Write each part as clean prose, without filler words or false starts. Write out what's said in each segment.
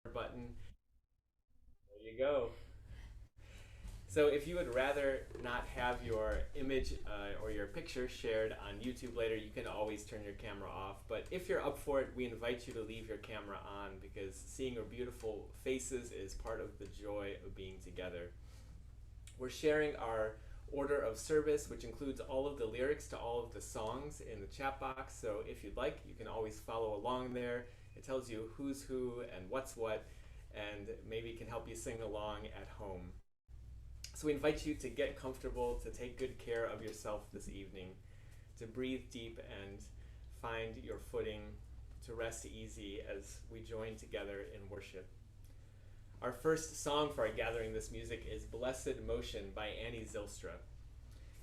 button. There you go. So if you would rather not have your image or your picture shared on YouTube later, you can always turn your camera off. But if you're up for it, we invite you to leave your camera on, because seeing our beautiful faces is part of the joy of being together. We're sharing our order of service, which includes all of the lyrics to all of the songs in the chat box. So if you'd like, you can always follow along there. It tells you who's who and what's what, and maybe can help you sing along at home. So we invite you to get comfortable, to take good care of yourself this evening, to breathe deep and find your footing, to rest easy as we join together in worship. Our first song for our gathering this music is Blessed Motion by Annie Zylstra.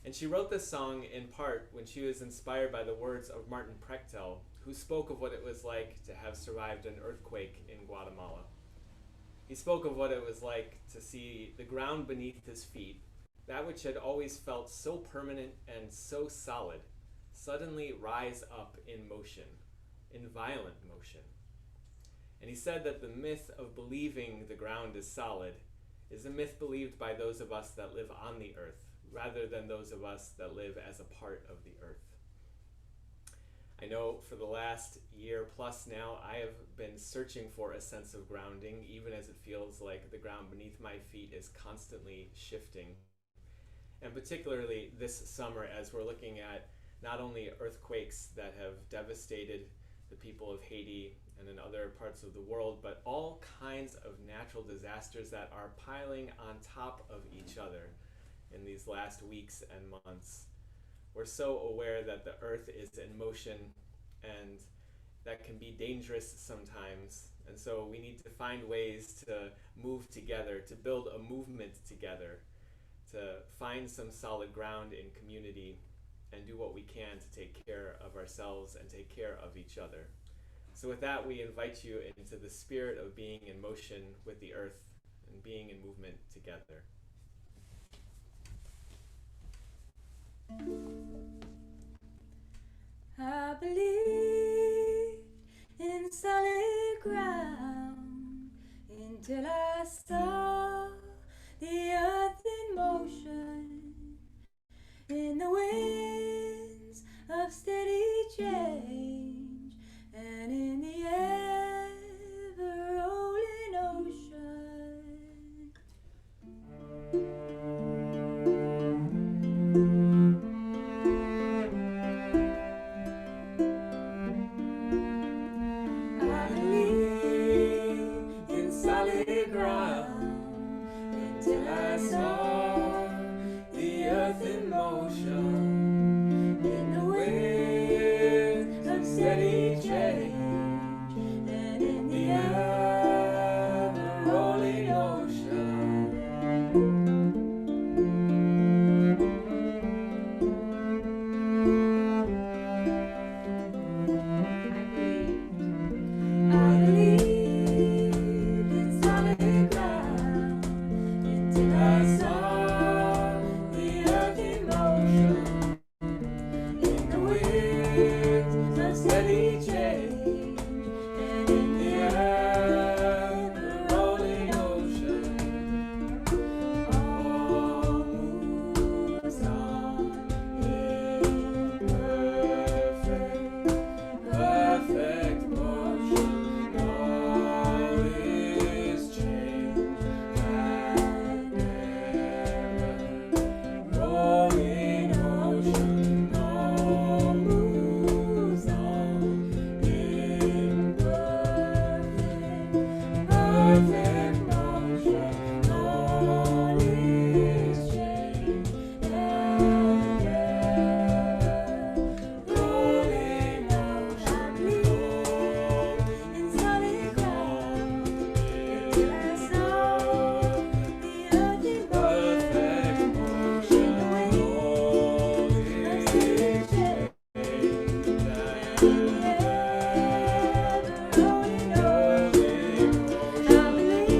And she wrote this song in part when she was inspired by the words of Martin Prechtel, who spoke of what it was like to have survived an earthquake in Guatemala. He spoke of what it was like to see the ground beneath his feet, that which had always felt so permanent and so solid, suddenly rise up in motion, in violent motion. And he said that the myth of believing the ground is solid is a myth believed by those of us that live on the earth, rather than those of us that live as a part of the earth. I know for the last year plus now, I have been searching for a sense of grounding, even as it feels like the ground beneath my feet is constantly shifting. And particularly this summer, as we're looking at not only earthquakes that have devastated the people of Haiti and in other parts of the world, but all kinds of natural disasters that are piling on top of each other in these last weeks and months. We're so aware that the earth is in motion, and that can be dangerous sometimes. And so we need to find ways to move together, to build a movement together, to find some solid ground in community and do what we can to take care of ourselves and take care of each other. So with that, we invite you into the spirit of being in motion with the earth and being in movement together. I believed in solid ground until I saw the earth in motion, in the winds of steady change, and in the ever-rolling ocean. I believe in solid ground until I saw the earth in motion, in the winds of steady change, and in the ever-rolling ocean. I believed in solid ground until I saw the earth in motion, in the winds of steady change, and in the ever-rolling ocean. All moves on in perfect motion. All is change and ever-rolling ocean. All moves on in perfect motion. All is change and ever-rolling ocean. In solid ground until I saw the earth in perfect motion. All is change and ever-rolling ocean. I believe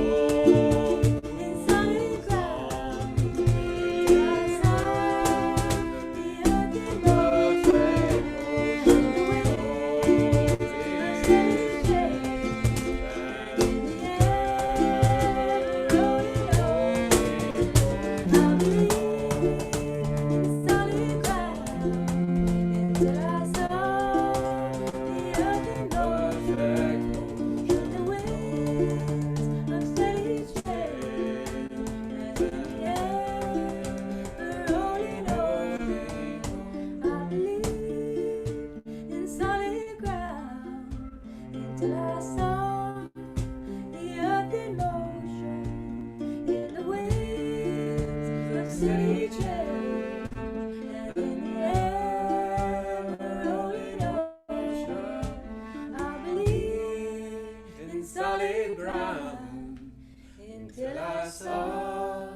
till I saw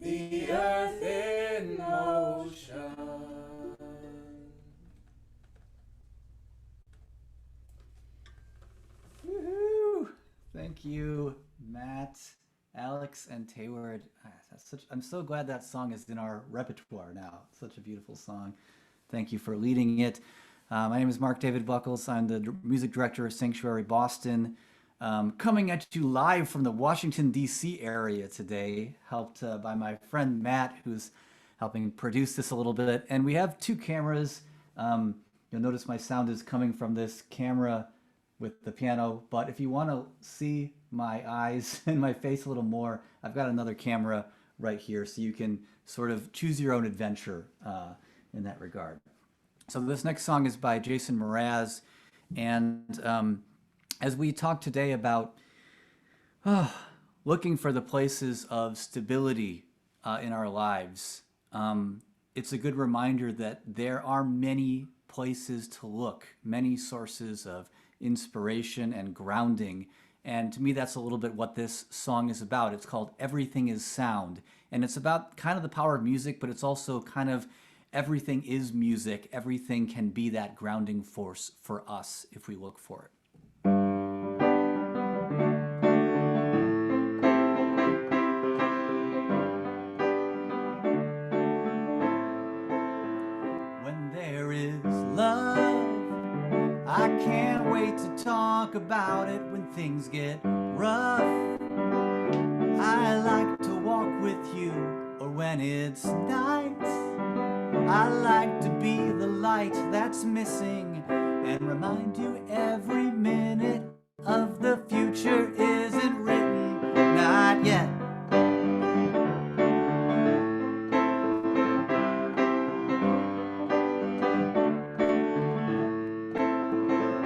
the earth in motion. Woohoo! Thank you, Matt, Alex, and Tayward. I'm so glad that song is in our repertoire now. It's such a beautiful song. Thank you for leading it. My name is Mark David Buckles. I'm the music director of Sanctuary Boston. Coming at you live from the Washington, D.C. area today, helped by my friend Matt, who's helping produce this a little bit. And we have two cameras. You'll notice my sound is coming from this camera with the piano, but if you want to see my eyes and my face a little more, I've got another camera right here, so you can sort of choose your own adventure in that regard. So this next song is by Jason Mraz, and as we talk today about looking for the places of stability in our lives, it's a good reminder that there are many places to look, many sources of inspiration and grounding. And to me, that's a little bit what this song is about. It's called Everything is Sound. And it's about kind of the power of music, but it's also kind of everything is music. Everything can be that grounding force for us if we look for it. When there is love, I can't wait to talk about it when things get rough. I like to walk with you, or when it's night, I like to be the light that's missing and remind you every minute of the future isn't written, not yet.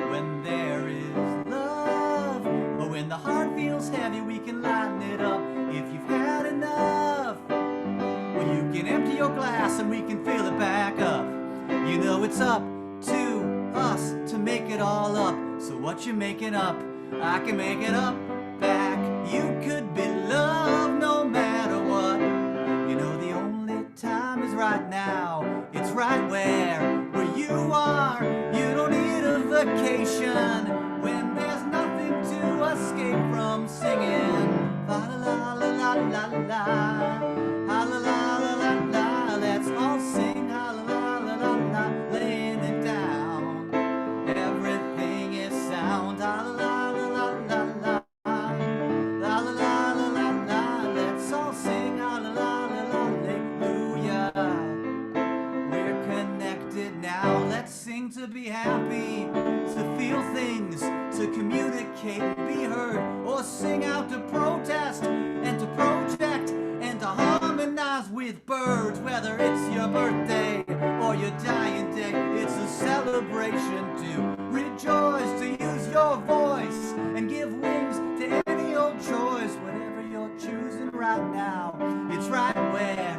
When there is love, but when the heart feels heavy, we can lighten it up. If you've had enough, well, you can empty your glass and we can fill it back up. You know it's up to us to make it all up. So what you making up, I can make it up back. You could be loved no matter what. You know the only time is right now. It's right where you are. You don't need a vacation when there's nothing to escape from singing. La la la la la la, la la la la la. Let's all sing la la la la la, laying it down. Everything is sound. La la la la la la, la la la la la la. Let's all sing la la la la la, hallelujah. We're connected now. Let's sing to be happy, to feel things, to communicate and be heard, or sing out to protest and to project and to harmonize with birds. Whether it's your birthday or your dying day, it's a celebration to rejoice, to use your voice and give wings to any old choice. Whatever you're choosing right now, it's right where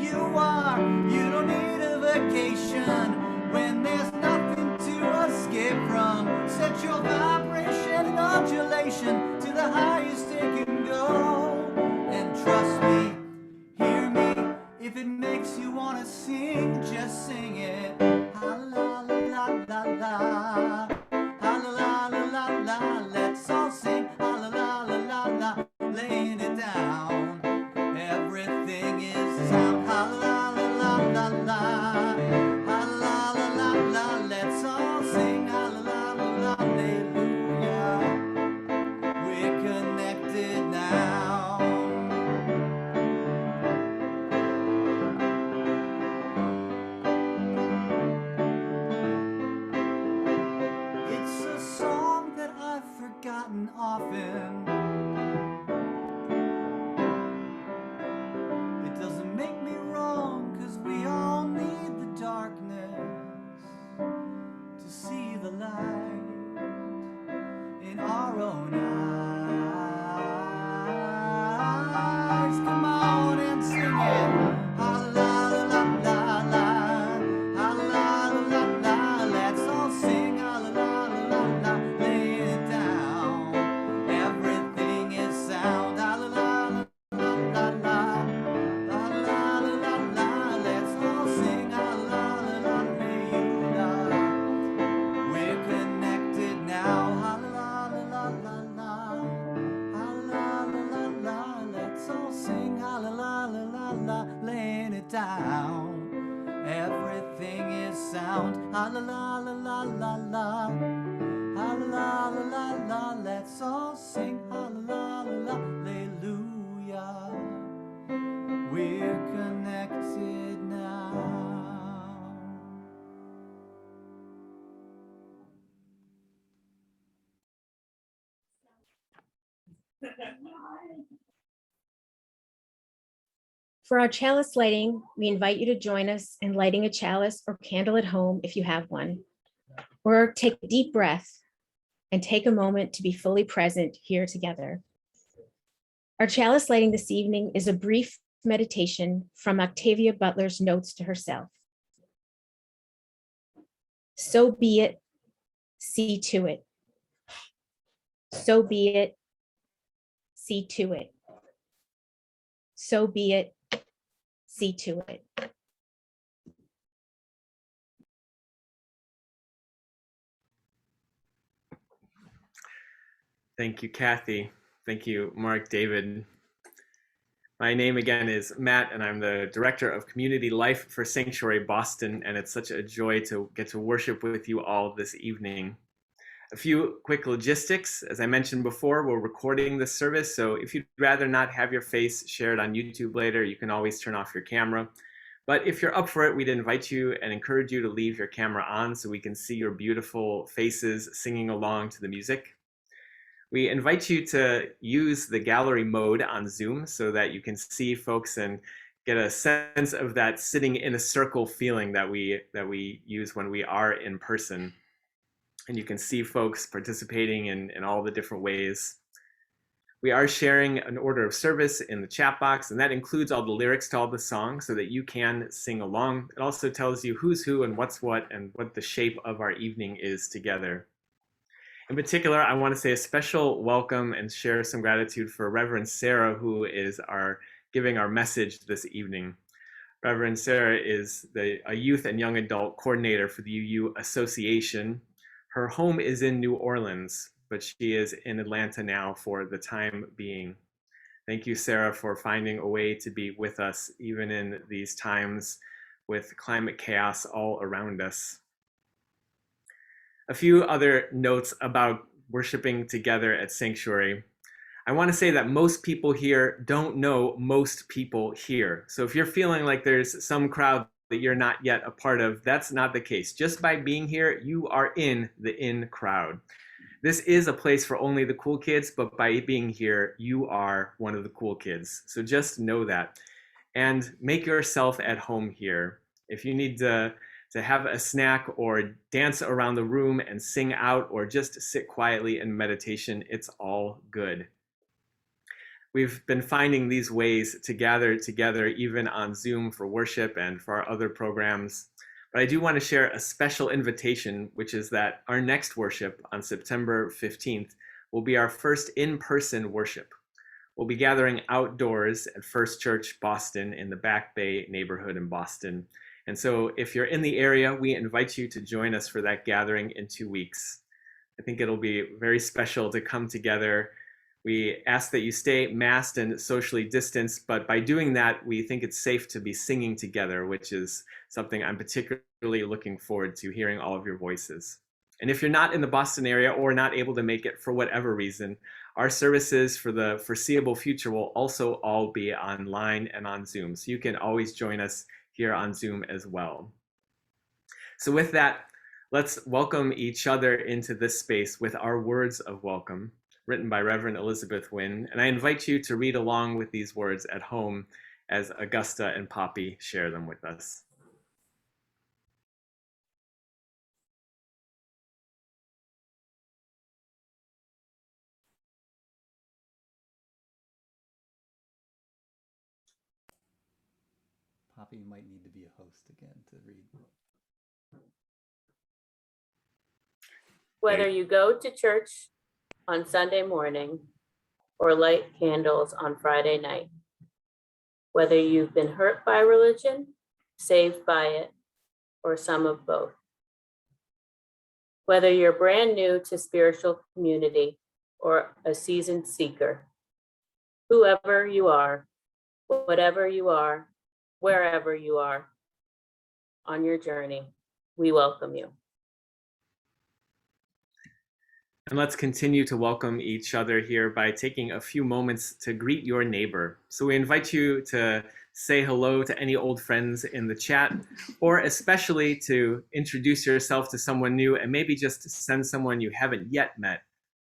you are. You don't need a vacation when there's nothing to escape from. Set your vibration and undulation to the highest it can go. And trust me, hear me, if it makes you want to sing, just sing it. La la la la la la, la la la la la down. Everything is sound. Ha la la la la la la. Ha la la la la la. Let's all sing. Ha la la la la. Hallelujah. We're connected now. For our chalice lighting, we invite you to join us in lighting a chalice or candle at home if you have one, or take a deep breath and take a moment to be fully present here together. Our chalice lighting this evening is a brief meditation from Octavia Butler's notes to herself. So be it, see to it. So be it, see to it. So be it, see to it. Thank you, Kathy. Thank you, Mark, David. My name again is Matt, and I'm the Director of Community Life for Sanctuary Boston, and it's such a joy to get to worship with you all this evening. A few quick logistics. As I mentioned before, we're recording this service, so if you'd rather not have your face shared on YouTube later, you can always turn off your camera. But if you're up for it, we'd invite you and encourage you to leave your camera on so we can see your beautiful faces singing along to the music. We invite you to use the gallery mode on Zoom so that you can see folks and get a sense of that sitting in a circle feeling that we use when we are in person. And you can see folks participating in all the different ways. We are sharing an order of service in the chat box, and that includes all the lyrics to all the songs so that you can sing along. It also tells you who's who and what's what and what the shape of our evening is together. In particular, I want to say a special welcome and share some gratitude for Reverend Sarah, who is giving our message this evening. Reverend Sarah is a youth and young adult coordinator for the UU Association. Her home is in New Orleans, but she is in Atlanta now for the time being. Thank you, Sarah, for finding a way to be with us, even in these times with climate chaos all around us. A few other notes about worshiping together at Sanctuary. I want to say that most people here don't know most people here. So if you're feeling like there's some crowd that you're not yet a part of, that's not the case. Just by being here, you are in the in crowd. This is a place for only the cool kids, but by being here, you are one of the cool kids. So just know that. And make yourself at home here. If you need to have a snack or dance around the room and sing out or just sit quietly in meditation, it's all good. We've been finding these ways to gather together even on Zoom for worship and for our other programs. But I do want to share a special invitation, which is that our next worship on September 15th will be our first in-person worship. We'll be gathering outdoors at First Church Boston in the Back Bay neighborhood in Boston. And so if you're in the area, we invite you to join us for that gathering in 2 weeks. I think it'll be very special to come together. We ask that you stay masked and socially distanced, but by doing that, we think it's safe to be singing together, which is something I'm particularly looking forward to, hearing all of your voices. And if you're not in the Boston area or not able to make it for whatever reason, our services for the foreseeable future will also all be online and on Zoom. So you can always join us here on Zoom as well. So with that, let's welcome each other into this space with our words of welcome, written by Reverend Elizabeth Wynn. And I invite you to read along with these words at home as Augusta and Poppy share them with us. Poppy might need to be a host again to read. Whether you go to church on Sunday morning or light candles on Friday night, whether you've been hurt by religion, saved by it, or some of both, whether you're brand new to spiritual community or a seasoned seeker, whoever you are, whatever you are, wherever you are on your journey. We welcome you. And let's continue to welcome each other here by taking a few moments to greet your neighbor. So we invite you to say hello to any old friends in the chat, or especially to introduce yourself to someone new, and maybe just send someone you haven't yet met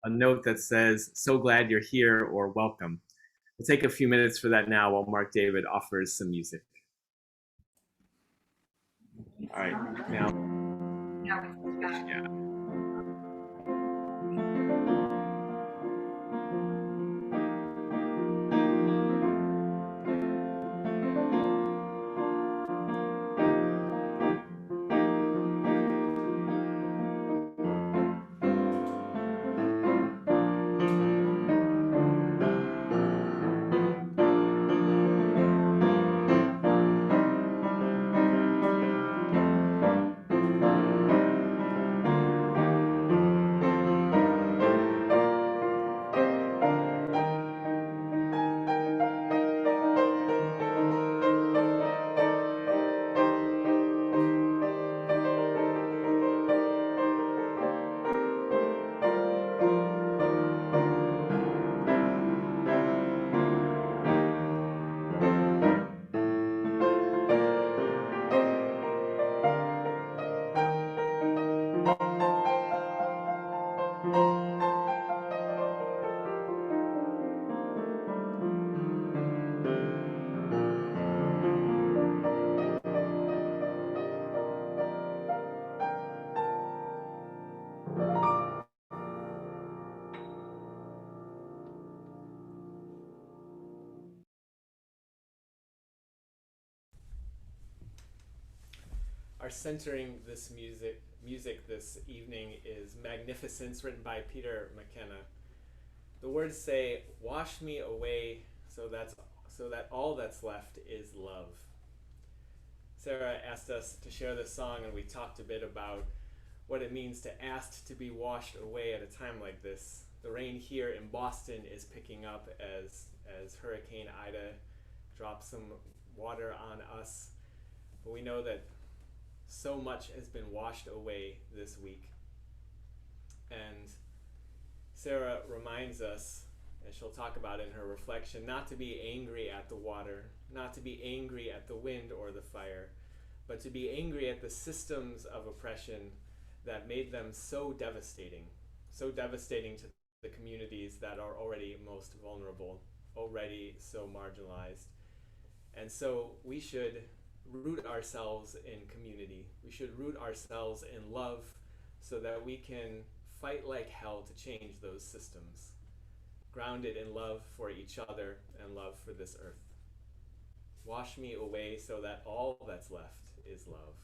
a note that says, "So glad you're here," or "Welcome." We'll take a few minutes for that now while Mark David offers some music. All right, now. Yeah. Our centering this music this evening is Magnificence, written by Peter McKenna. The words say, "Wash me away so that all that's left is love." Sarah asked us to share this song, and we talked a bit about what it means to ask to be washed away at a time like this. The rain here in Boston is picking up as Hurricane Ida drops some water on us. But we know that so much has been washed away this week. And Sarah reminds us, and she'll talk about it in her reflection, not to be angry at the water, not to be angry at the wind or the fire, but to be angry at the systems of oppression that made them so devastating to the communities that are already most vulnerable, already so marginalized. And so we should root ourselves in community. We should root ourselves in love so that we can fight like hell to change those systems, grounded in love for each other and love for this earth. Wash me away so that all that's left is love.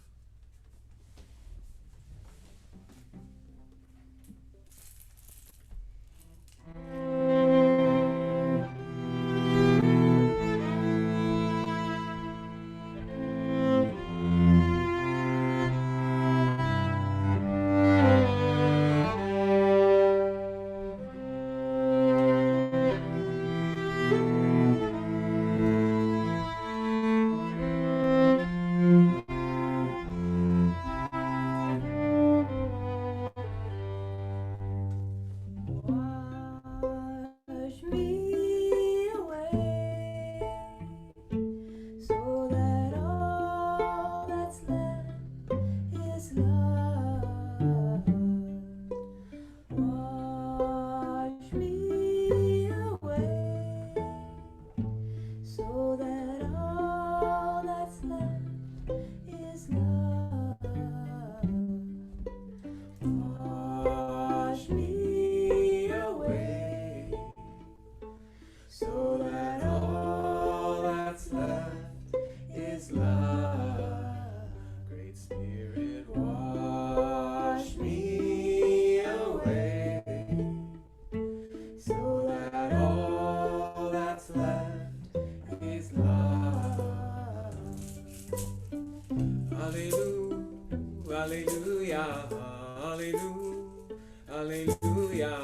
Hallelujah, hallelujah, hallelujah,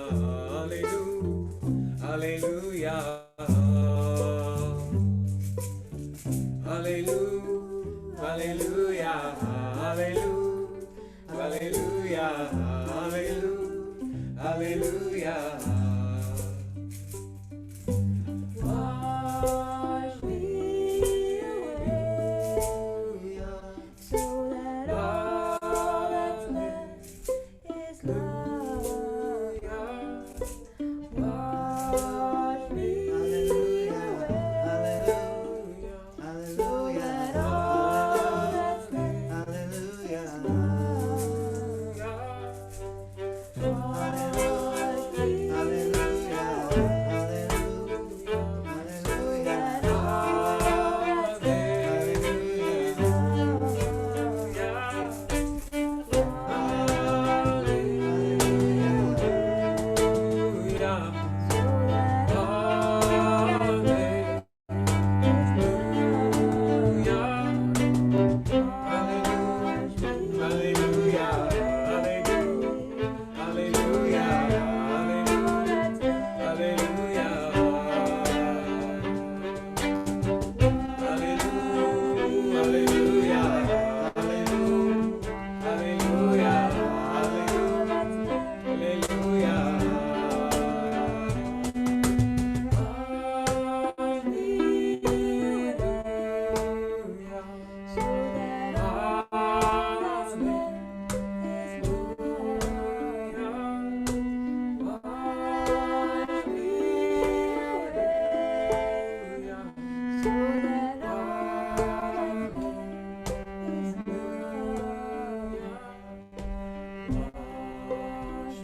hallelujah. hallelujah, hallelujah. Wash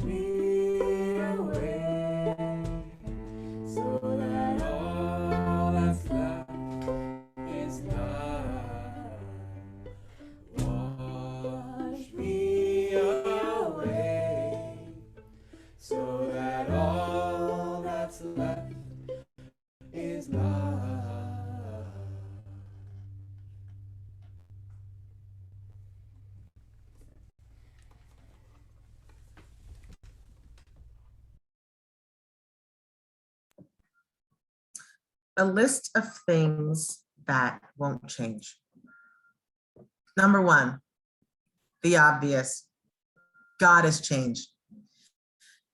me away, so that all that's left is love. Wash me away, so that all that's left is a list of things that won't change. Number one, the obvious, God has changed.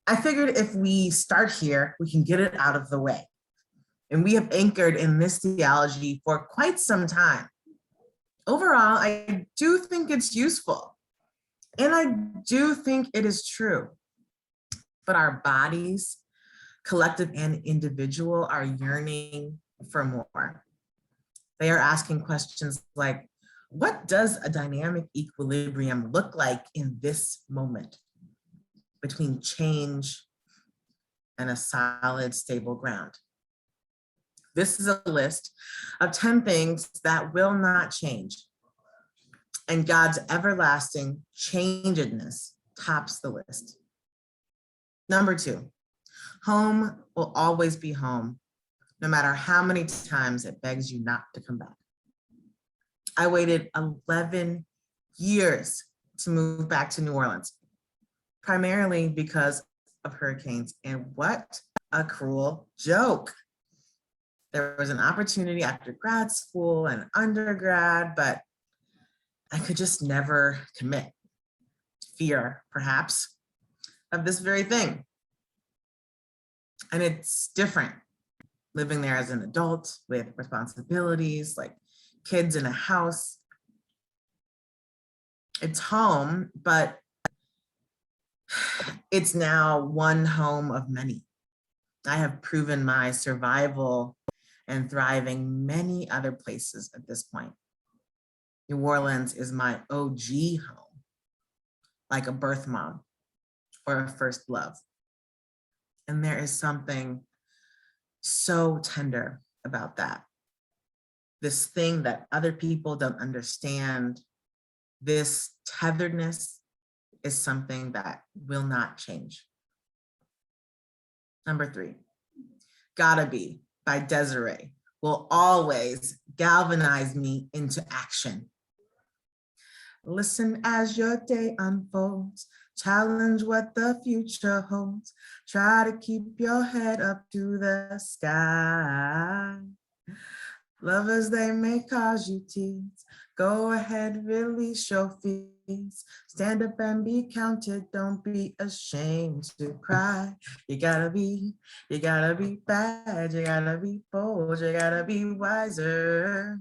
I figured if we start here, we can get it out of the way. And we have anchored in this theology for quite some time. Overall, I do think it's useful. And I do think it is true. But our bodies, collective and individual, are yearning for more. They are asking questions like, what does a dynamic equilibrium look like in this moment between change and a solid, stable ground? This is a list of 10 things that will not change. And God's everlasting changedness tops the list. Number two, home will always be home, no matter how many times it begs you not to come back. I waited 11 years to move back to New Orleans, primarily because of hurricanes. And what a cruel joke. There was an opportunity after grad school and undergrad, but I could just never commit. Fear, perhaps, of this very thing. And it's different living there as an adult with responsibilities like kids in a house. It's home, but it's now one home of many. I have proven my survival and thriving many other places at this point. New Orleans is my OG home, like a birth mom or a first love. And there is something so tender about that. This thing that other people don't understand, this tetheredness is something that will not change. Number three, Gotta Be by Desiree will always galvanize me into action. Listen as your day unfolds, challenge what the future holds. Try to keep your head up to the sky. Lovers, they may cause you tears. Go ahead, release your fears. Stand up and be counted. Don't be ashamed to cry. You gotta be bad. You gotta be bold. You gotta be wiser.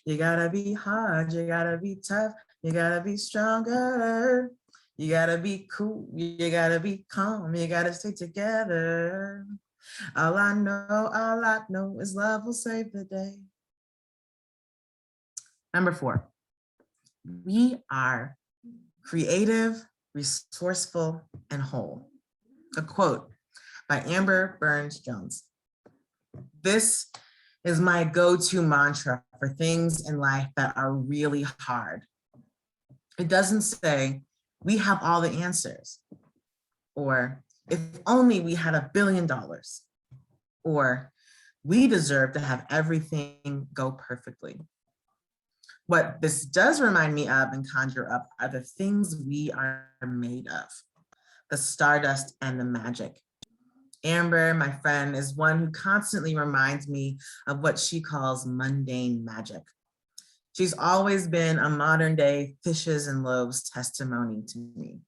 You gotta be hard. You gotta be tough. You gotta be stronger. You gotta be cool. You gotta be calm. You gotta stay together. All I know is love will save the day. Number 4, we are creative, resourceful, and whole. A quote by Amber Burns-Jones. This is my go-to mantra for things in life that are really hard. It doesn't say, we have all the answers, or if only we had $1 billion, or we deserve to have everything go perfectly. What this does remind me of and conjure up are the things we are made of, the stardust and the magic. Amber, my friend, is one who constantly reminds me of what she calls mundane magic. She's always been a modern day fishes and loaves testimony to me.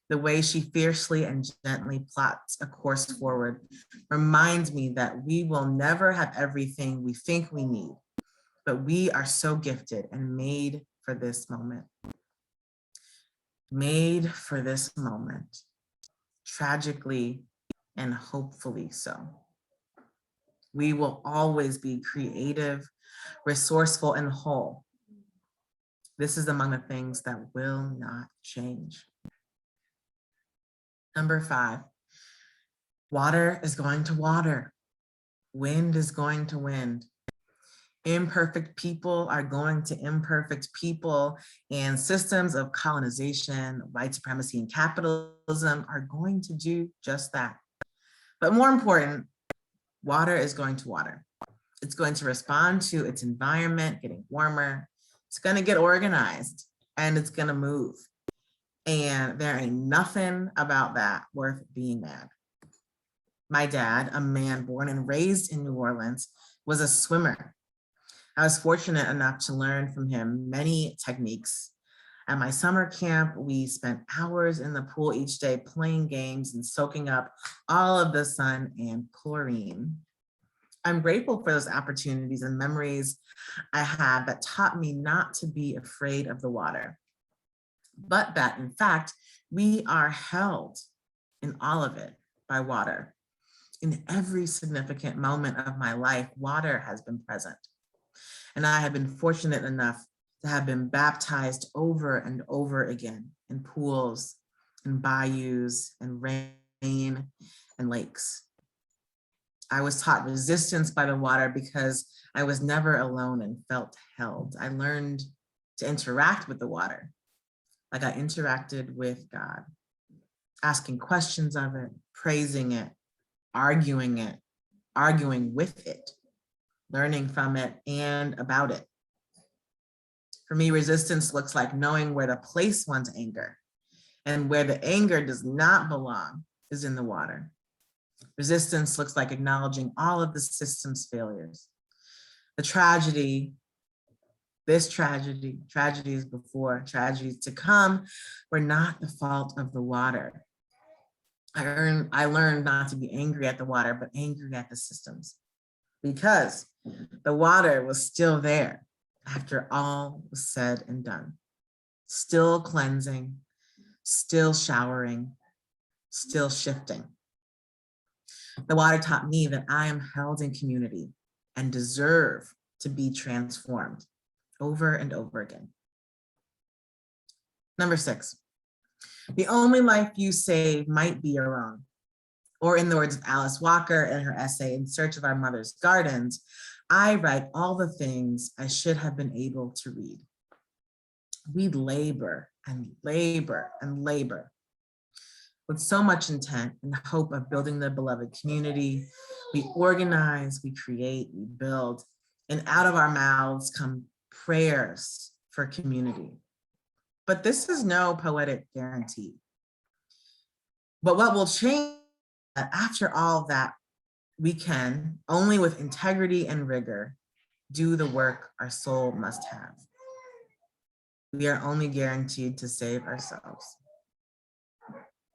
The way she fiercely and gently plots a course forward reminds me that we will never have everything we think we need, but we are so gifted and made for this moment. Made for this moment, tragically and hopefully so. We will always be creative, resourceful, and whole. This is among the things that will not change. Number 5, water is going to water. Wind is going to wind. Imperfect people are going to imperfect people, and systems of colonization, white supremacy, and capitalism are going to do just that. But more important, water is going to water. It's going to respond to its environment getting warmer. It's going to get organized, and it's going to move. And there ain't nothing about that worth being mad. My dad, a man born and raised in New Orleans, was a swimmer. I was fortunate enough to learn from him many techniques. At my summer camp, we spent hours in the pool each day playing games and soaking up all of the sun and chlorine. I'm grateful for those opportunities and memories I had that taught me not to be afraid of the water, but that in fact, we are held in all of it by water. In every significant moment of my life, water has been present. And I have been fortunate enough to have been baptized over and over again in pools, and bayous, and rain, and lakes. I was taught resistance by the water because I was never alone and felt held. I learned to interact with the water like I interacted with God, asking questions of it, praising it, arguing with it, learning from it and about it. For me, resistance looks like knowing where to place one's anger, and where the anger does not belong is in the water. Resistance looks like acknowledging all of the system's failures. The tragedy, this tragedy, tragedies before, tragedies to come, were not the fault of the water. I learned not to be angry at the water, but angry at the systems, because the water was still there after all was said and done, still cleansing, still showering, still shifting. The water taught me that I am held in community and deserve to be transformed over and over again. Number 6, the only life you save might be your own. Or in the words of Alice Walker in her essay, In Search of Our Mother's Gardens, I write all the things I should have been able to read. We labor and labor and labor with so much intent and hope of building the beloved community. We organize, we create, we build, and out of our mouths come prayers for community. But this is no poetic guarantee. But what will change after all that, we can, only with integrity and rigor, do the work our soul must have. We are only guaranteed to save ourselves.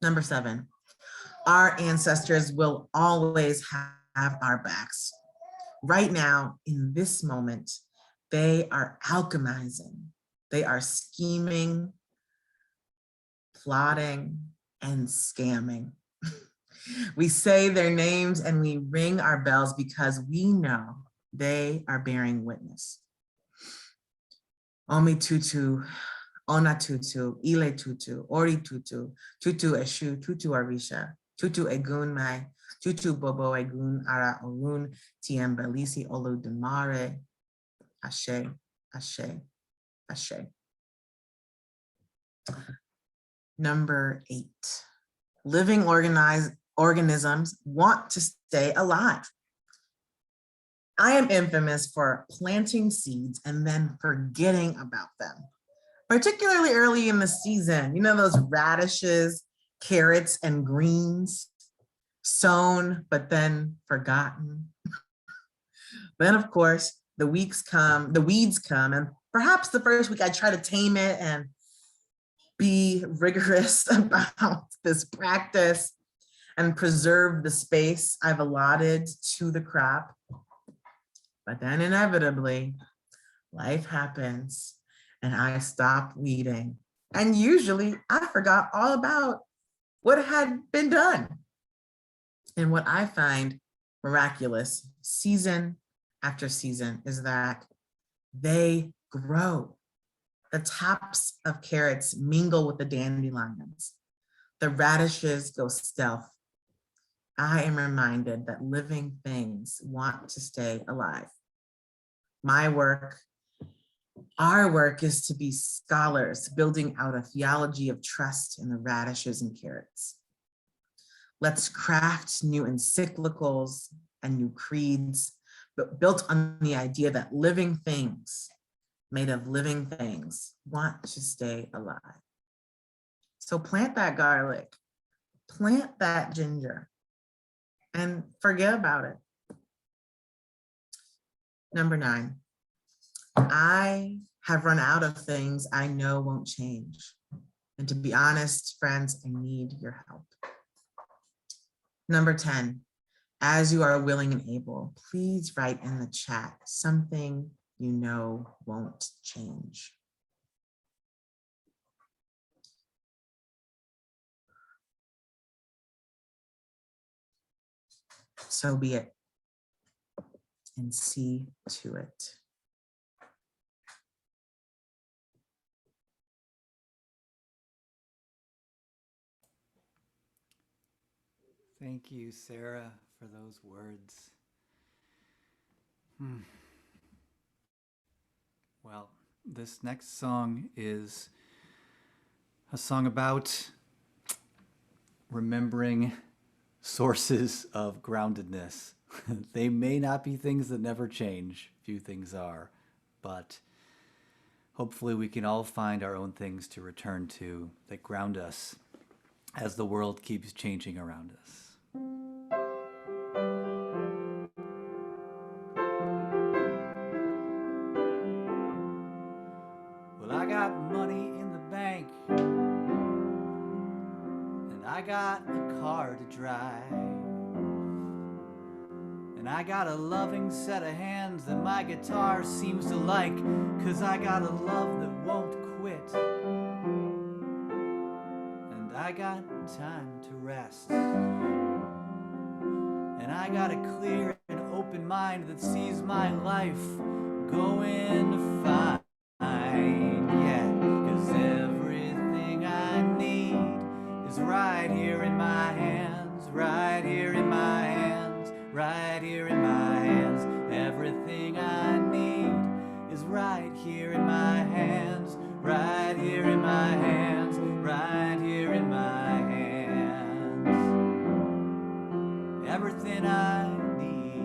Number 7, our ancestors will always have our backs. Right now, in this moment, they are alchemizing. They are scheming, plotting, and scamming. We say their names and we ring our bells because we know they are bearing witness. Omi tutu, ona tutu, ile tutu, ori tutu, tutu eshu, tutu arisha, tutu egun mai, tutu bobo egun ara orun, tiem belisi olu demare, ashe, ashe, ashe. Number 8, living organisms want to stay alive. I am infamous for planting seeds and then forgetting about them, particularly early in the season. You know, those radishes, carrots, and greens, sown, but then forgotten. Then, of course, the weeds come, and perhaps the first week I try to tame it and be rigorous about this practice and preserve the space I've allotted to the crop. But then inevitably, life happens and I stop weeding. And usually I forgot all about what had been done. And what I find miraculous season after season is that they grow. The tops of carrots mingle with the dandelions. The radishes go stealth. I am reminded that living things want to stay alive. My work, our work, is to be scholars building out a theology of trust in the radishes and carrots. Let's craft new encyclicals and new creeds, but built on the idea that living things made of living things want to stay alive. So plant that garlic, plant that ginger, and forget about it. Number 9, I have run out of things I know won't change. And to be honest, friends, I need your help. Number 10, as you are willing and able, please write in the chat something you know won't change. So be it, and see to it. Thank you, Sarah, for those words. Well, this next song is a song about remembering sources of groundedness. They may not be things that never change, few things are, but hopefully we can all find our own things to return to that ground us as the world keeps changing around us. Well, I got money in the bank, and I got a car to drive, and I got a loving set of hands that my guitar seems to like, 'cause I got a love that won't quit, and I got time to rest, and I got a clear and open mind that sees my life going fine. Yeah, 'cause everything I need is right here in my hands, right here in my hands, right here in my hands. Everything I need is right here in my hands, right here in my hands, right here in my hands. Everything I need.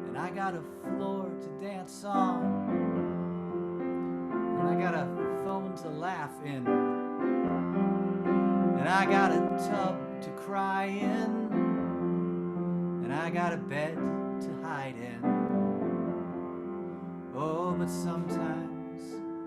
And I got a floor to dance on, and I got a phone to laugh in, and I got a tub to cry in, and I got a bed to hide in. Oh, but sometimes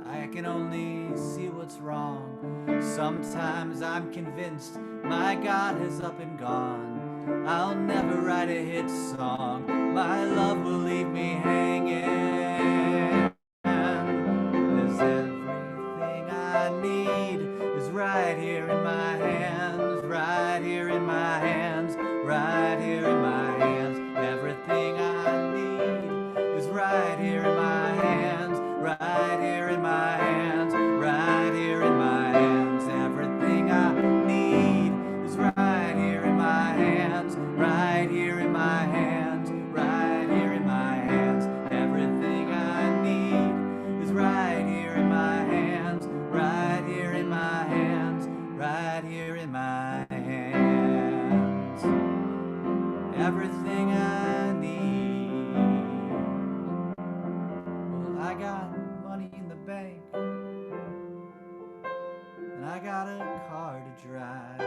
I can only see what's wrong. Sometimes I'm convinced my God is up and gone. I'll never write a hit song. My love will leave me hanging. There's everything I need is right here in my hands, right here in my hands, right here in my hands. Everything I need is right here in my hands, right here in my hands, right here in my hands. Everything I need is right here in my hands, right here in my hands, right here in my hands. Everything I need is right here in my hands, right here in my hands, right here in my hands. Everything I need. Well, I got money in the bank, and I got a car to drive,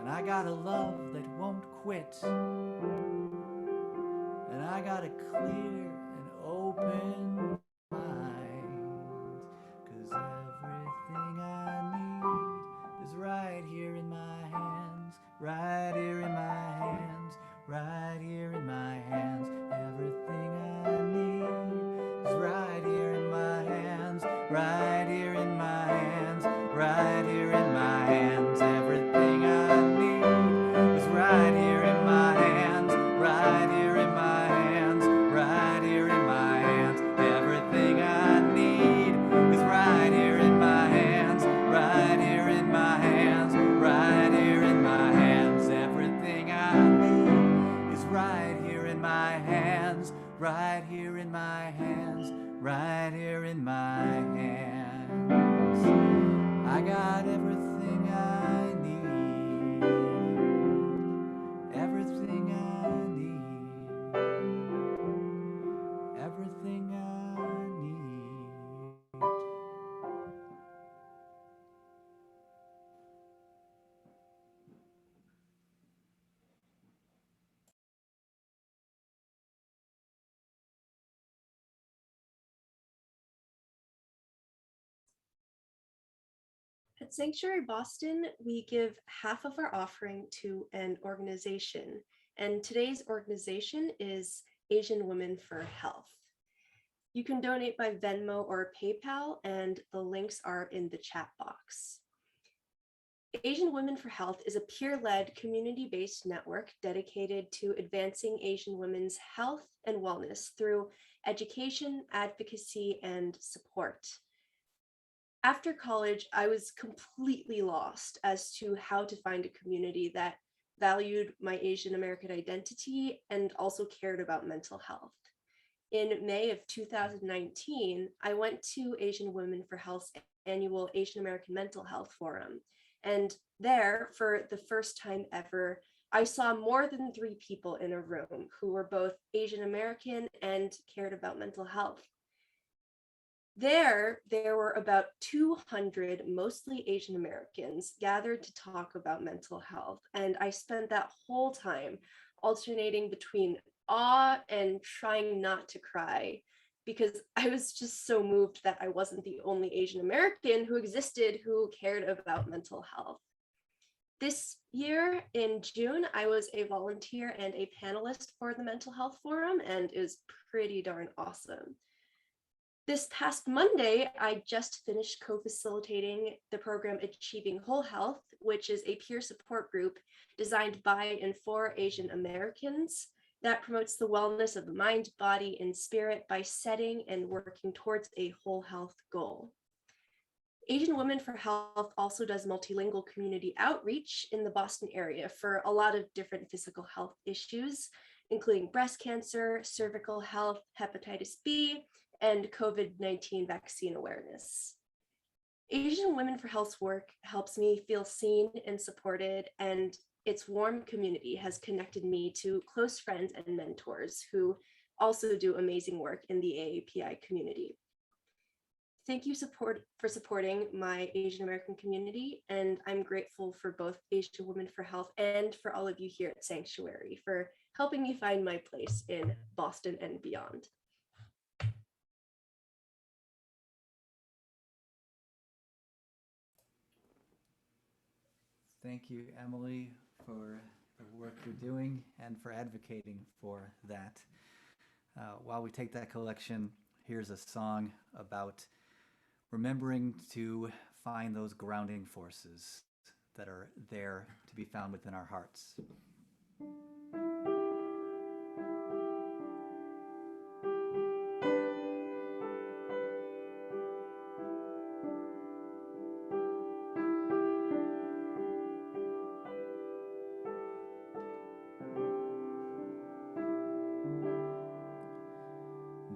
and I got a love that won't quit, and I got a clear and open mind, 'cause everything I need is right here in my hands, right here in my hands, right here in my hands. Everything I need is right here in my hands, right here in my hands, right here in my hands. Everything I need is right here in my hands, right here in my hands, right here in my hands. Everything I need is right here in my hands, right here in my hands, right here in my hands. Everything I need is right here in my hands, right here in my hands, right here in my hands. I got everything I need, everything I need, everything I need. At Sanctuary Boston, we give half of our offering to an organization, and today's organization is Asian Women for Health. You can donate by Venmo or PayPal, and the links are in the chat box. Asian Women for Health is a peer-led, community-based network dedicated to advancing Asian women's health and wellness through education, advocacy, and support. After college, I was completely lost as to how to find a community that valued my Asian American identity and also cared about mental health. In May of 2019, I went to Asian Women for Health's annual Asian American Mental Health Forum. And there, for the first time ever, I saw more than 3 people in a room who were both Asian American and cared about mental health. There were about 200, mostly Asian Americans, gathered to talk about mental health. And I spent that whole time alternating between awe and trying not to cry, because I was just so moved that I wasn't the only Asian American who existed who cared about mental health. This year in June, I was a volunteer and a panelist for the Mental Health Forum, and it was pretty darn awesome. This past Monday, I just finished co-facilitating the program Achieving Whole Health, which is a peer support group designed by and for Asian Americans that promotes the wellness of the mind, body, and spirit by setting and working towards a whole health goal. Asian Women for Health also does multilingual community outreach in the Boston area for a lot of different physical health issues, including breast cancer, cervical health, hepatitis B, and COVID-19 vaccine awareness. Asian Women for Health's work helps me feel seen and supported, and its warm community has connected me to close friends and mentors who also do amazing work in the AAPI community. thank you for supporting my Asian American community, and I'm grateful for both Asian Women for Health and for all of you here at Sanctuary for helping me find my place in Boston and beyond. Thank you, Emily, for the work you're doing and for advocating for that. While we take that collection, here's a song about remembering to find those grounding forces that are there to be found within our hearts.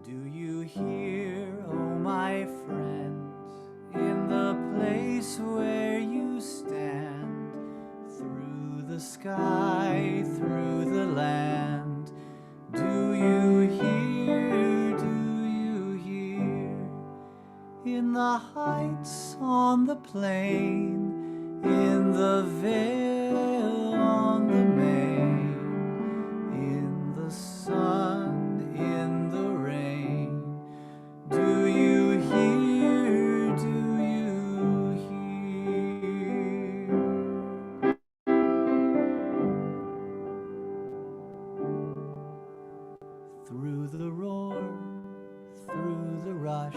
Do you hear, oh my friend, in the place where you stand, through the sky, through the land, do you hear, in the heights, on the plain, in the vale, on the main, in the sun, in the rain, do you hear, through the roar, through the rush,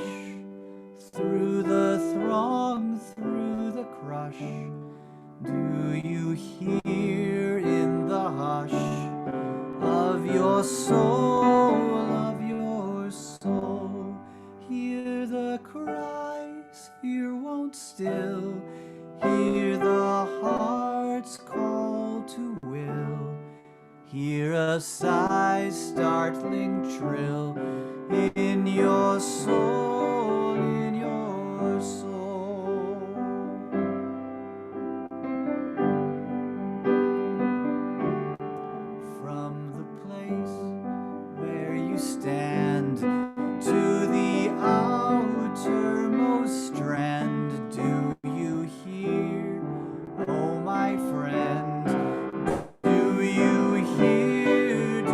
through the throng, through the crush, do you hear in the hush of your soul, hear the cries fear won't still, hear the heart's call to will, hear a sigh startling trill in your soul, in your soul. From the place where you stand to the outermost strand, do you hear, oh my friend, do you hear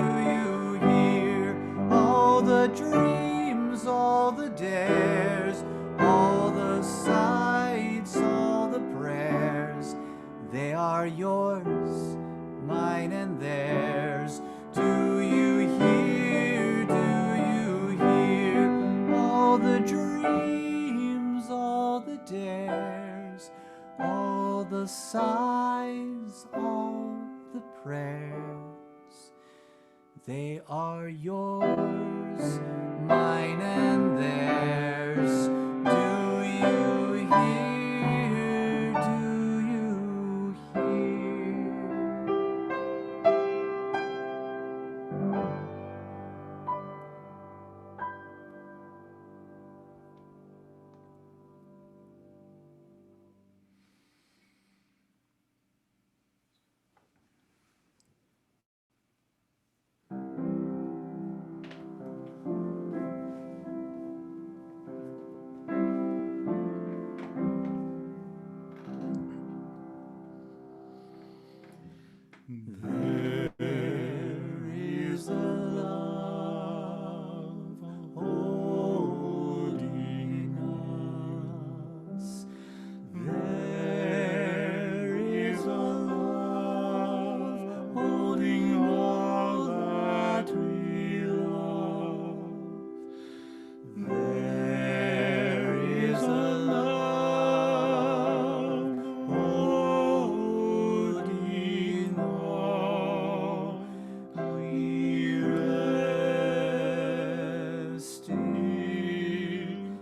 all the dreams, all the dares, all the sights, all the prayers, they are yours, mine and theirs. Do you hear, all the dreams, all the dares, all the sighs, all the prayers, they are yours, mine and theirs. Do you hear, There is a love holding us. There is a love holding all that we love. There is a love holding all. We rest in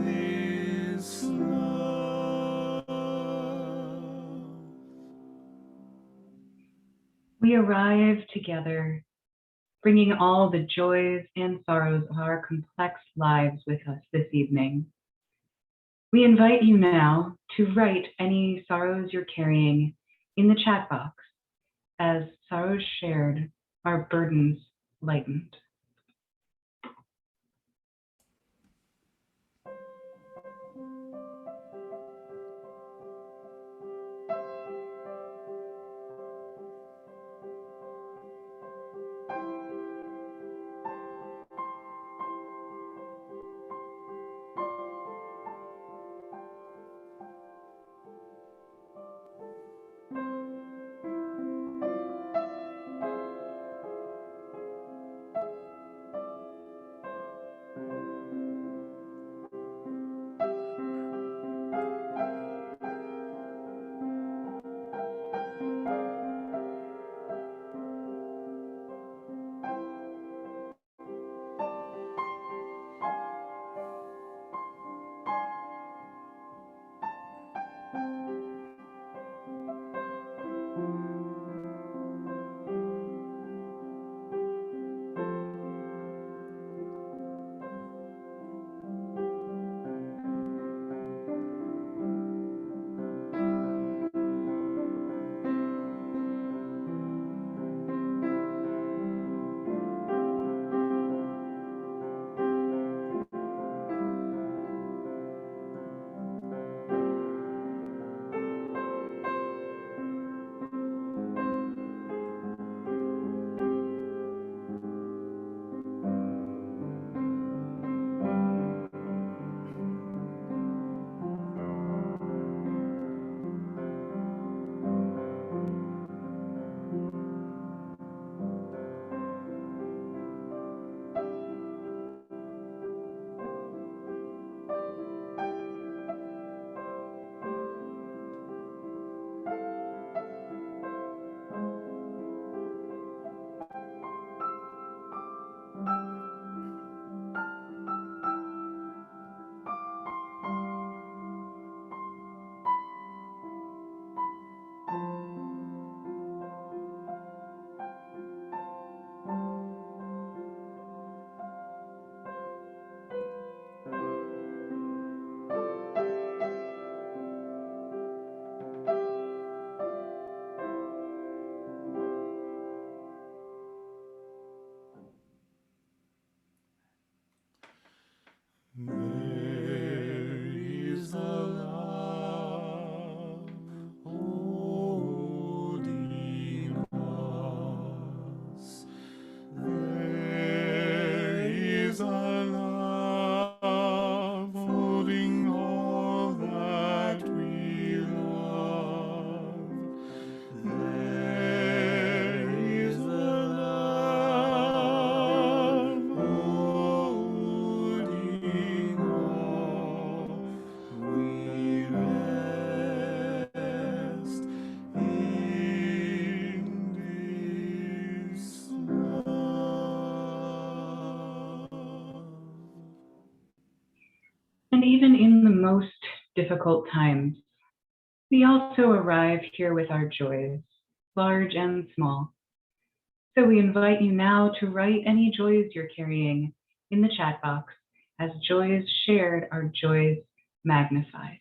this love. We arrive together, bringing all the joys and sorrows of our complex lives with us this evening. We invite you now to write any sorrows you're carrying in the chat box. As sorrows shared, our burdens lightened. difficult times, we also arrive here with our joys, large and small. So we invite you now to write any joys you're carrying in the chat box, as joys shared are joys magnified.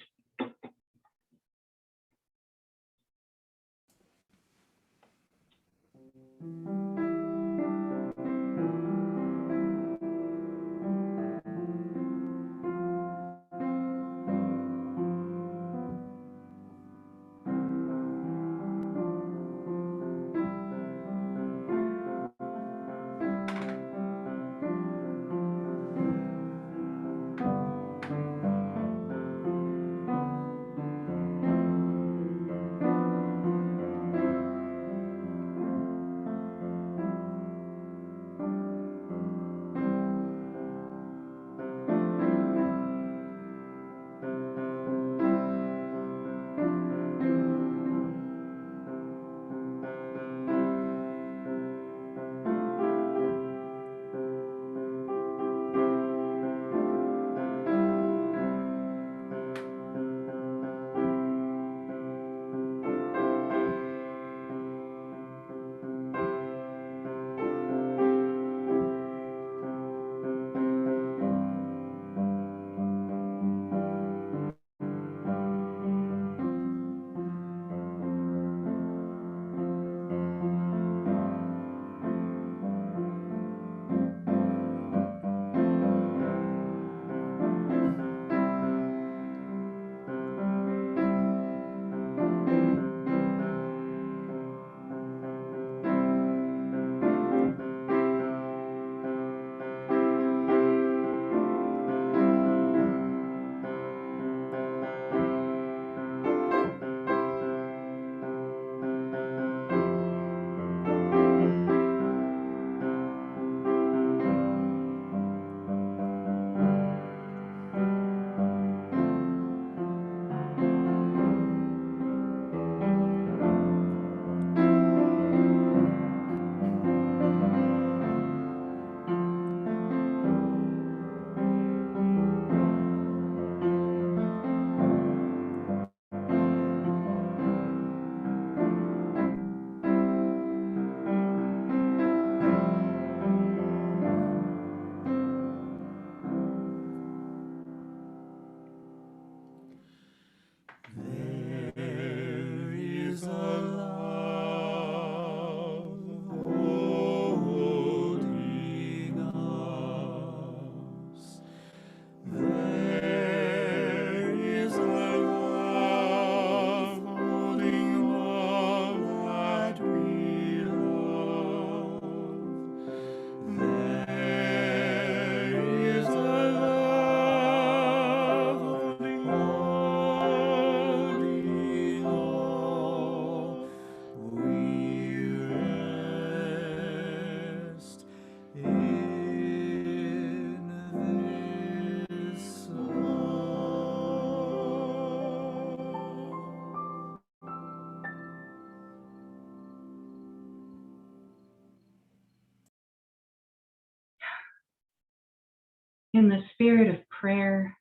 In the spirit of prayer,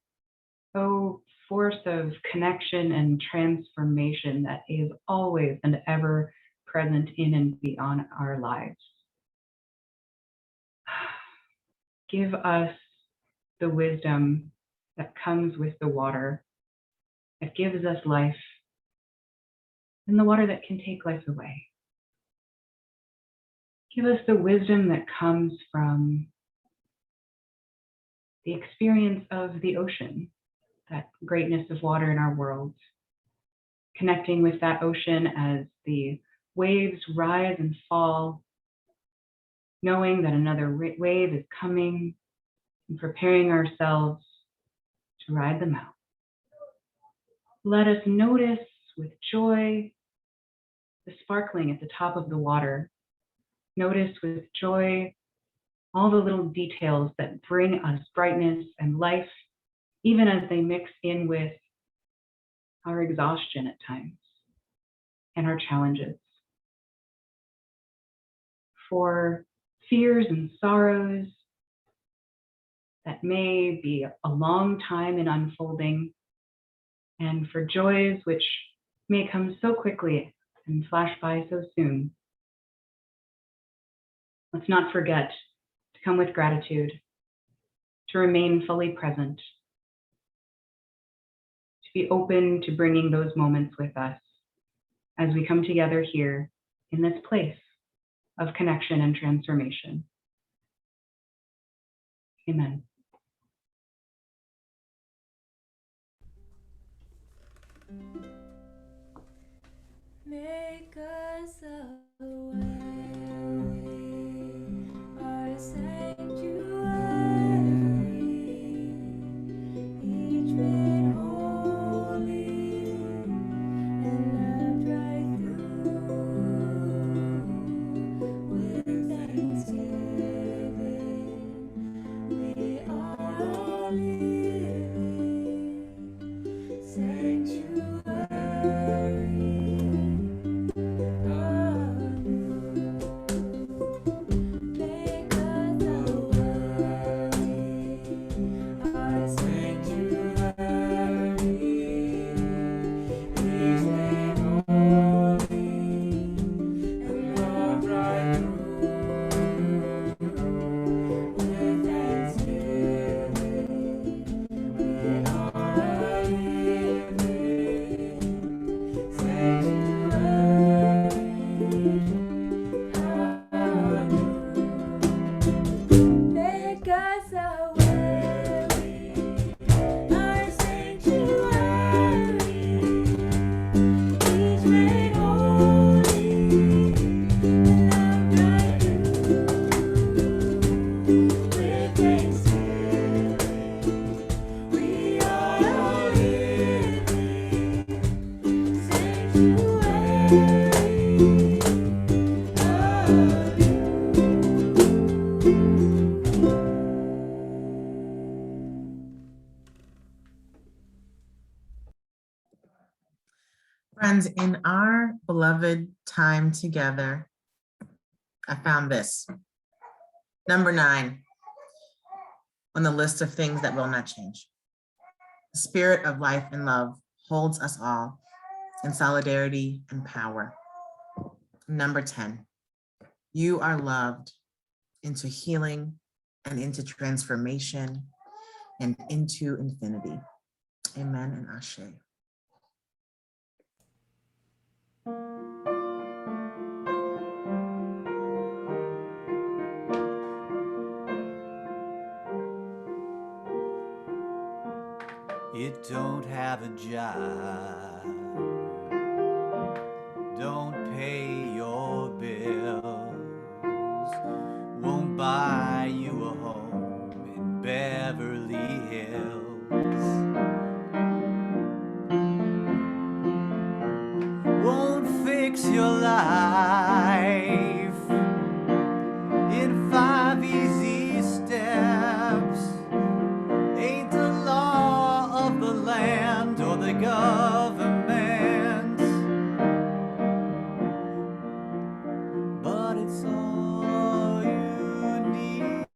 O force of connection and transformation that is always and ever present in and beyond our lives, give us the wisdom that comes with the water, that gives us life, and the water that can take life away. Give us the wisdom that comes from the experience of the ocean, that greatness of water in our world, connecting with that ocean as the waves rise and fall, knowing that another wave is coming, and preparing ourselves to ride them out. Let us notice with joy the sparkling at the top of the water. Notice with joy all the little details that bring us brightness and life, even as they mix in with our exhaustion at times and our challenges. For fears and sorrows that may be a long time in unfolding, and for joys which may come so quickly and flash by so soon. Let's not forget to come with gratitude, to remain fully present, to be open to bringing those moments with us as we come together here in this place of connection and transformation. Amen. Make us aware, our sanctuary, each made holy and loved right through. With thanksgiving, we are living sanctuary. Friends, in our beloved time together, I found this. Number 9 on the list of things that will not change. The spirit of life and love holds us all in solidarity and power. Number 10, you are loved into healing and into transformation and into infinity. Amen and Ashe. You don't have a job, don't pay your bills, won't buy you a home in Beverly Hills, won't fix your life in 5 easy steps, ain't the law of the land or the government, but it's all you need.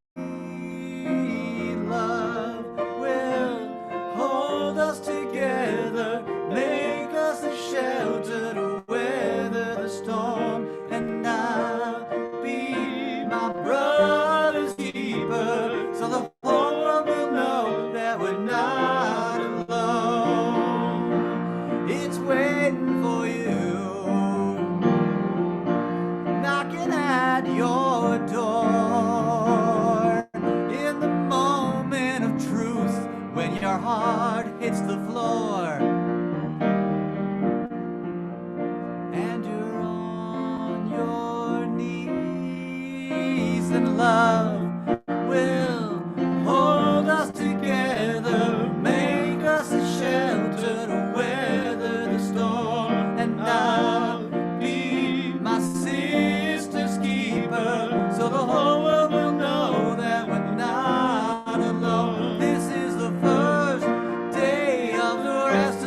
Love will hold us together, make us a shelter to weather the storm, and I'll be my brother's keeper, so the whole world will know that we're not alone. It's waiting for you, knocking at your door in the moment of truth when your heart hits the floor and you're on your knees, and love will hold us together, make us a shelter to weather the storm, and I'll be my sister's keeper, so the whole world will know that we're not alone. This is the first day of the rest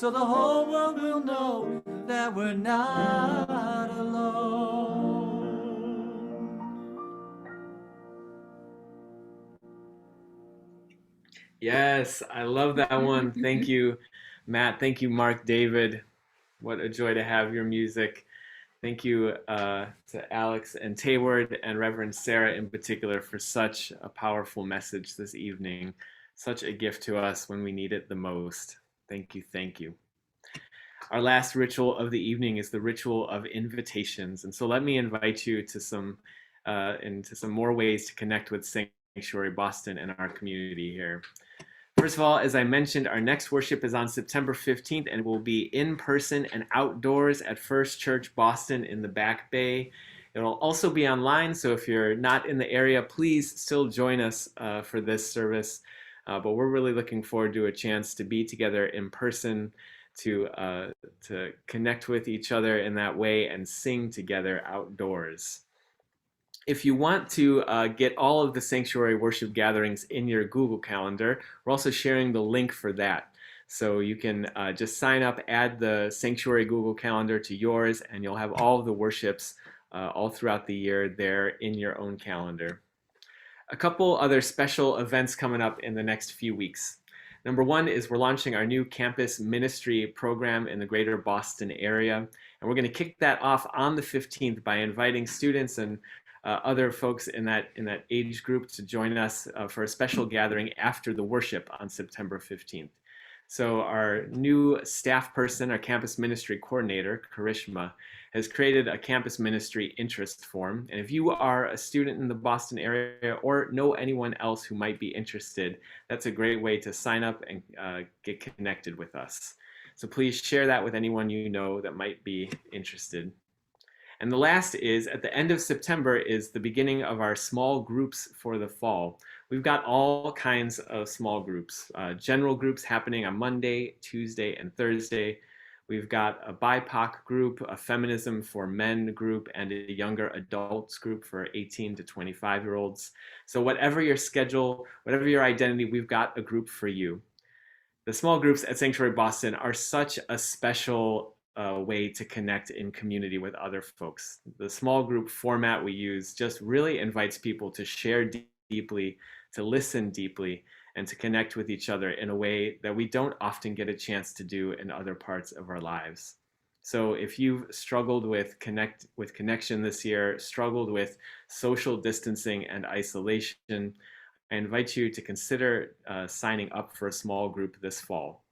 so the whole world will know that we're not alone. Yes, I love that one. Thank you, Matt. Thank you, Mark, David. What a joy to have your music. Thank you to Alex and Tayward and Reverend Sarah in particular for such a powerful message this evening. Such a gift to us when we need it the most. Thank you, thank you. Our last ritual of the evening is the ritual of invitations. And so let me invite you to some more ways to connect with Sanctuary Boston and our community here. First of all, as I mentioned, our next worship is on September 15th and will be in person and outdoors at First Church Boston in the Back Bay. It'll also be online, so if you're not in the area, please still join us for this service. But we're really looking forward to a chance to be together in person, to connect with each other in that way and sing together outdoors. If you want to get all of the Sanctuary worship gatherings in your Google Calendar, we're also sharing the link for that. So you can just sign up, add the Sanctuary Google Calendar to yours, and you'll have all of the worships all throughout the year there in your own calendar. A couple other special events coming up in the next few weeks. Number one is we're launching our new campus ministry program in the greater Boston area. And we're going to kick that off on the 15th by inviting students and other folks in that age group to join us for a special gathering after the worship on September 15th. So our new staff person, our campus ministry coordinator, Karishma, has created a campus ministry interest form. And if you are a student in the Boston area or know anyone else who might be interested, that's a great way to sign up and get connected with us. So please share that with anyone you know that might be interested. And the last is, at the end of September is the beginning of our small groups for the fall. We've got all kinds of small groups, general groups happening on Monday, Tuesday, and Thursday. We've got a BIPOC group, a Feminism for Men group, and a Younger Adults group for 18 to 25-year-olds. So whatever your schedule, whatever your identity, we've got a group for you. The small groups at Sanctuary Boston are such a special way to connect in community with other folks. The small group format we use just really invites people to share deeply, to listen deeply, and to connect with each other in a way that we don't often get a chance to do in other parts of our lives. So if you've struggled with connection this year, struggled with social distancing and isolation, I invite you to consider signing up for a small group this fall.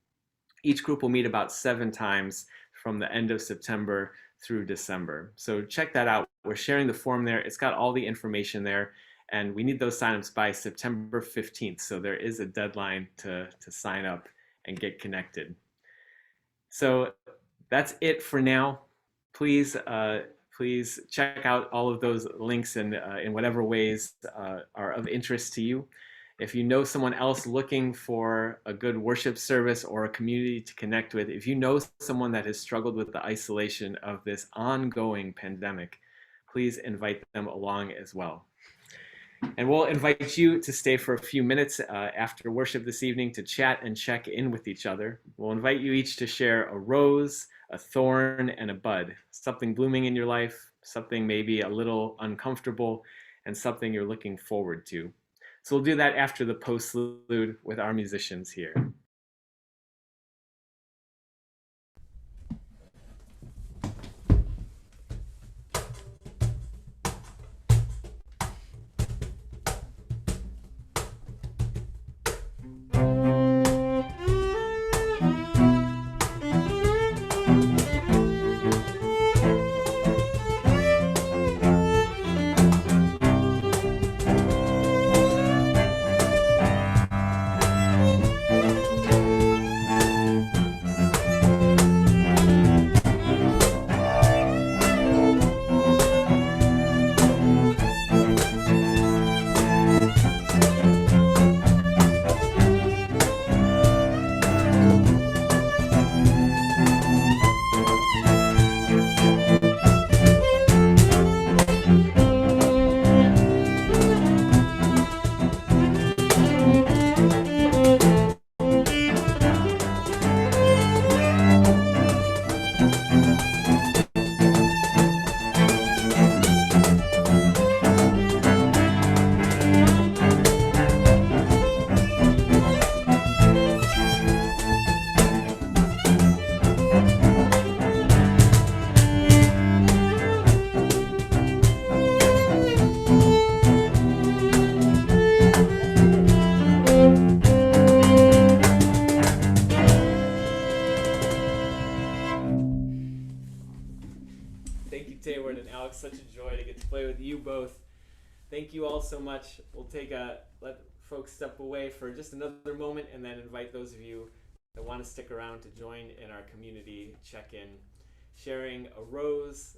Each group will meet about 7 times from the end of September through December. So check that out. We're sharing the form there. It's got all the information there, and we need those signups by September 15th. So there is a deadline to sign up and get connected. So that's it for now. Please check out all of those links in whatever ways are of interest to you. If you know someone else looking for a good worship service or a community to connect with, if you know someone that has struggled with the isolation of this ongoing pandemic, please invite them along as well. And we'll invite you to stay for a few minutes after worship this evening to chat and check in with each other. We'll invite you each to share a rose, a thorn, and a bud, something blooming in your life, something maybe a little uncomfortable, and something you're looking forward to. So we'll do that after the postlude with our musicians here. dog. Such a joy to get to play with you both. Thank you all so much. We'll let folks step away for just another moment and then invite those of you that want to stick around to join in our community check-in, sharing a rose,